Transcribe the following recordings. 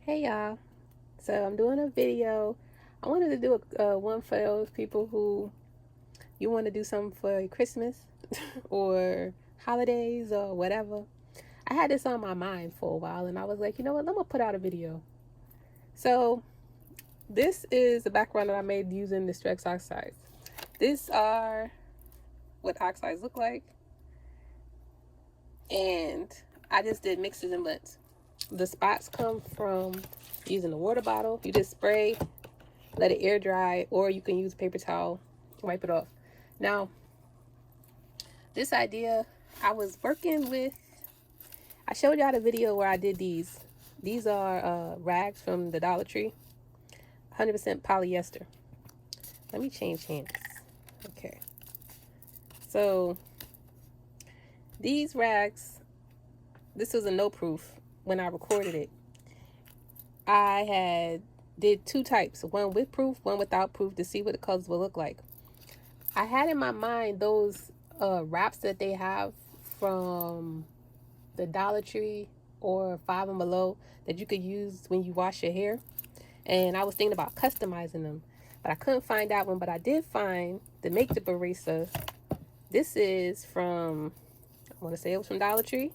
Hey y'all, so I'm doing a video. I wanted to do a one for those people who you want to do something for Christmas or holidays or whatever. I had this on my mind for a while and I was like, you know what, let me put out a video. So this is the background that I made using the Strex oxides. These are what oxides look like, and I just did mixes and blends. The spots come from using the water bottle. You just spray, let it air dry, or you can use a paper towel, wipe it off. Now, this idea, I was working with, I showed y'all the video where I did these. These are rags from the Dollar Tree, 100% polyester. Let me change hands. Okay. So, these rags, this was a no proof when I recorded it. I had did two types, one with proof, one without proof, to see what the colors will look like. I had in my mind those wraps that they have from the Dollar Tree or Five and Below that you could use when you wash your hair, and I was thinking about customizing them, but I couldn't find that one. But I did find the Makeup Eraser. This is from, I want to say it was from Dollar Tree,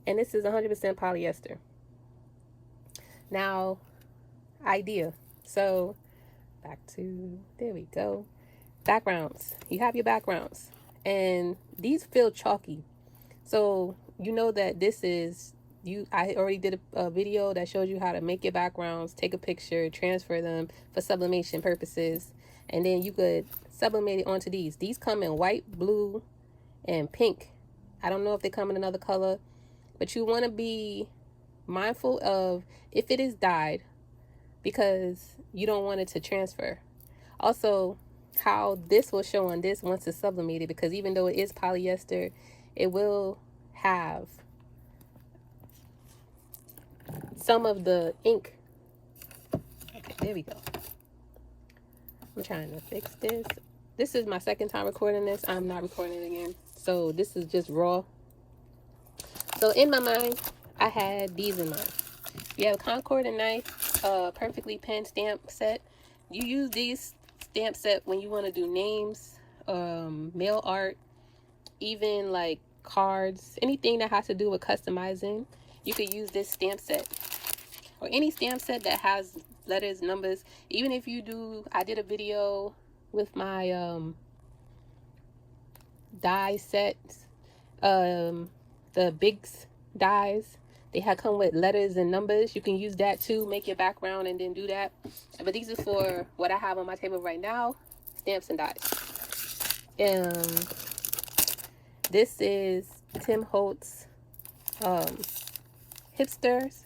and this is 100% polyester. Now, idea. So back to, there we go. Backgrounds. You have your backgrounds, and these feel chalky. So you know that this is you. I already did a video that shows you how to make your backgrounds, take a picture, transfer them for sublimation purposes, and then you could sublimate it onto these. These come in white, blue, and pink. I don't know if they come in another color, but you want to be mindful of if it is dyed, because you don't want it to transfer. Also, how this will show on this once it's sublimated, because even though it is polyester, it will have some of the ink. Okay, there we go. I'm trying to fix this. This is my second time recording this. I'm not recording it again. So this is just raw. So in my mind, I had these in mind. You have a Concord and knife, perfectly pen stamp set. You use these stamp set when you want to do names, mail art, even like cards, anything that has to do with customizing. You could use this stamp set or any stamp set that has letters, numbers. Even if you do, I did a video with my die sets, the Bigs dies. They had come with letters and numbers. You can use that too, make your background and then do that. But these are for what I have on my table right now, stamps and dies. This is Tim Holtz Hipsters.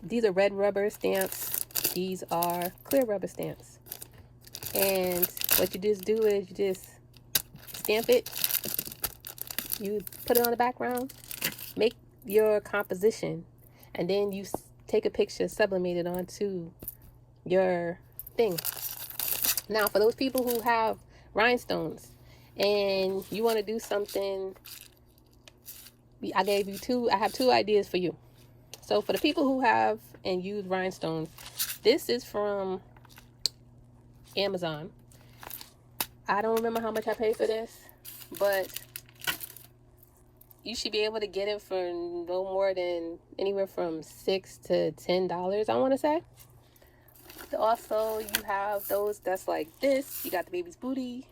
These are red rubber stamps. These are clear rubber stamps. And what you just do is you just stamp it. You put it on the background, make your composition, and then you take a picture, sublimate it onto your thing. Now, for those people who have rhinestones and you want to do something, I have two ideas for you. So for the people who have and use rhinestones, this is from Amazon. I don't remember how much I paid for this, but you should be able to get it for no more than anywhere from $6 to $10, I want to say. Also, you have those that's like this. You got the baby's booty.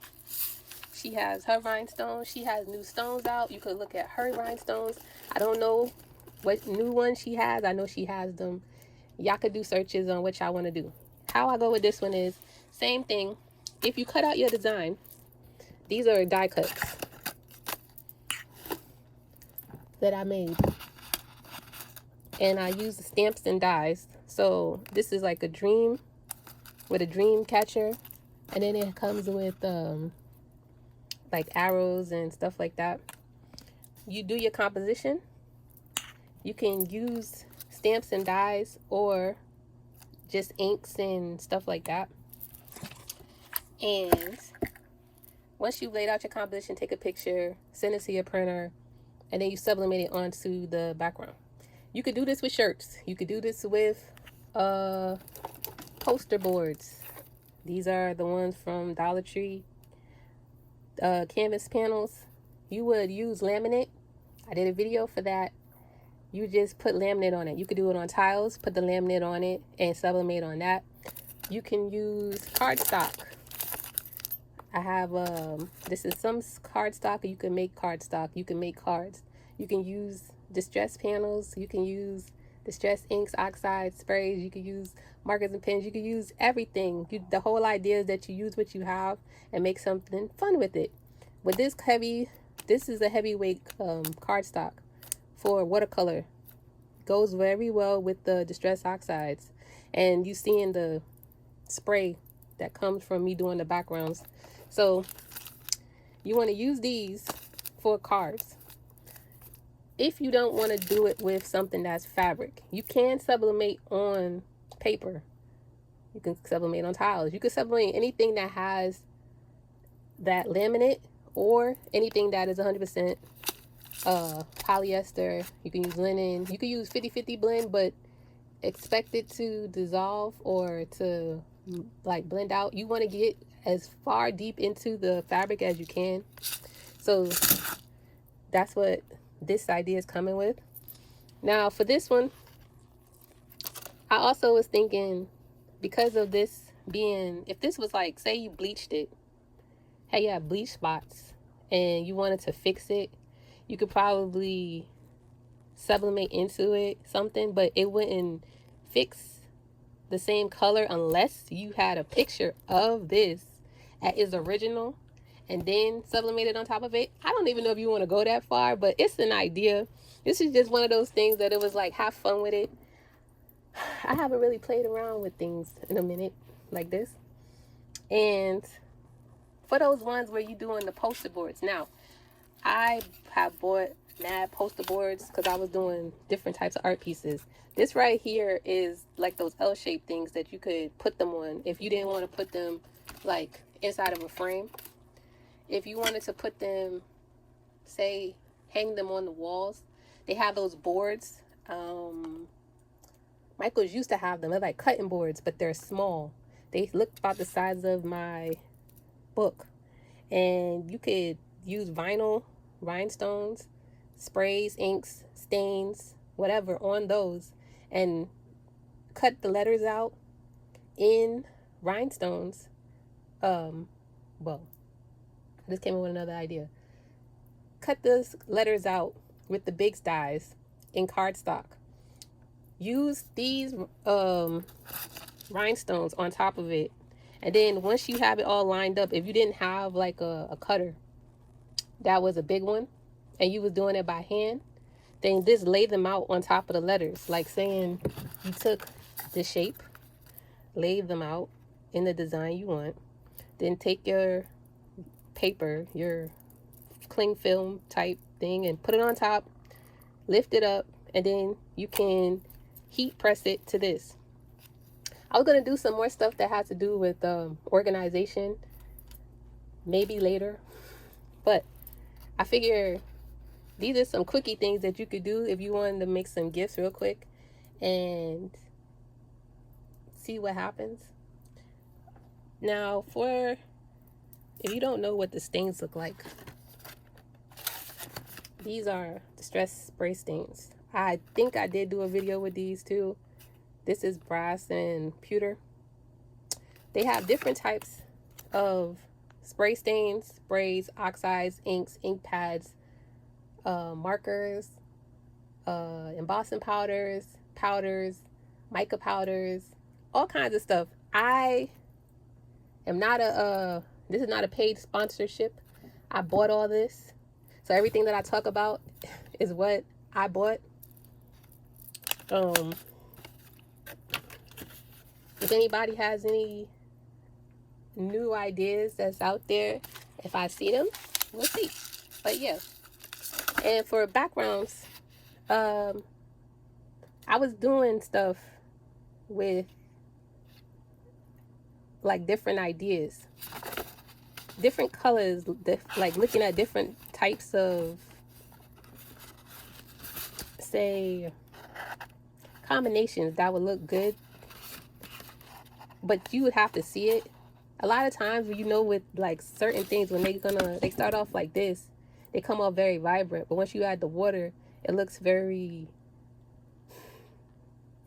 She has her rhinestones. She has new stones out. You could look at her rhinestones. I don't know what new ones she has. I know she has them. Y'all could do searches on what y'all want to do. How I go with this one is same thing. If you cut out your design, these are die cuts that I made, and I use the stamps and dies. So this is like a dream with a dream catcher, and then it comes with like arrows and stuff like that. You do your composition. You can use stamps and dies or just inks and stuff like that. And once you've laid out your composition, take a picture, send it to your printer, and then you sublimate it onto the background. You could do this with shirts. You could do this with poster boards. These are the ones from Dollar Tree. Canvas panels. You would use laminate. I did a video for that. You just put laminate on it. You could do it on tiles, put the laminate on it, and sublimate on that. You can use cardstock. I have this is some cardstock. You can make cardstock. You can make cards. You can use distress panels. You can use distress inks, oxide sprays. You can use markers and pens. You can use everything. The whole idea is that you use what you have and make something fun with it. With this is a heavyweight cardstock for watercolor. Goes very well with the distress oxides. And you see in the spray that comes from me doing the backgrounds. So you want to use these for cards. If you don't want to do it with something that's fabric, you can sublimate on paper. You can sublimate on tiles. You can sublimate anything that has that laminate or anything that is 100% polyester. You can use linen. You can use 50-50 blend, but expect it to dissolve or to like blend out. You want to get as far deep into the fabric as you can. So that's what this idea is coming with. Now for this one, I also was thinking, because of this being, if this was like, say you bleached it, hey, you have bleach spots and you wanted to fix it, you could probably sublimate into it something, but it wouldn't fix the same color unless you had a picture of this at its original and then sublimate it on top of it. I don't even know if you want to go that far, but it's an idea. This is just one of those things that it was like, have fun with it. I haven't really played around with things in a minute like this. And for those ones where you're doing the poster boards, now I have bought mad poster boards because I was doing different types of art pieces. This right here is like those L-shaped things that you could put them on if you didn't want to put them like inside of a frame. If you wanted to put them, say, hang them on the walls, they have those boards. Michael's used to have them. They're like cutting boards, but they're small. They look about the size of my book. And you could use vinyl, rhinestones, sprays, inks, stains, whatever on those, and cut the letters out in rhinestones. Well, I just came up with another idea. Cut those letters out with the big dies in cardstock. Use these rhinestones on top of it. And then once you have it all lined up, if you didn't have like a cutter that was a big one and you was doing it by hand, then just lay them out on top of the letters. Like saying you took the shape, laid them out in the design you want, then take your paper, your cling film type thing, and put it on top, lift it up, and then you can heat press it to this. I was going to do some more stuff that has to do with organization maybe later, but I figure these are some quickie things that you could do if you wanted to make some gifts real quick and see what happens. Now, if you don't know what the stains look like, these are distress spray stains. I think I did do a video with these too. This is brass and pewter. They have different types of spray stains, sprays, oxides, inks, ink pads, markers, embossing powders, mica powders, all kinds of stuff. I am not this is not a paid sponsorship. I bought all this. So everything that I talk about is what I bought. If anybody has any new ideas that's out there, if I see them, we'll see. But yeah. And for backgrounds, I was doing stuff with like different ideas, different colors, like looking at different types of, say, combinations that would look good, but you would have to see it. A lot of times, you know, with like certain things, when they start off like this, they come off very vibrant, but once you add the water, it looks very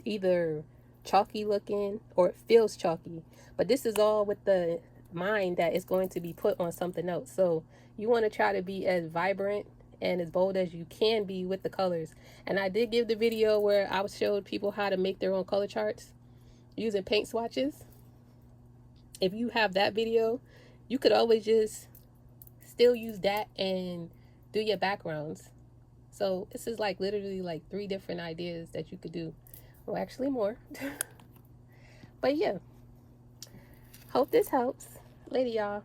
either chalky looking or it feels chalky. But this is all with the mind that it's going to be put on something else. So you want to try to be as vibrant and as bold as you can be with the colors. And I did give the video where I showed people how to make their own color charts using paint swatches. If you have that video, you could always just still use that and do your backgrounds. So this is like literally like 3 different ideas that you could do. Well, actually more. But yeah, hope this helps. Later, y'all.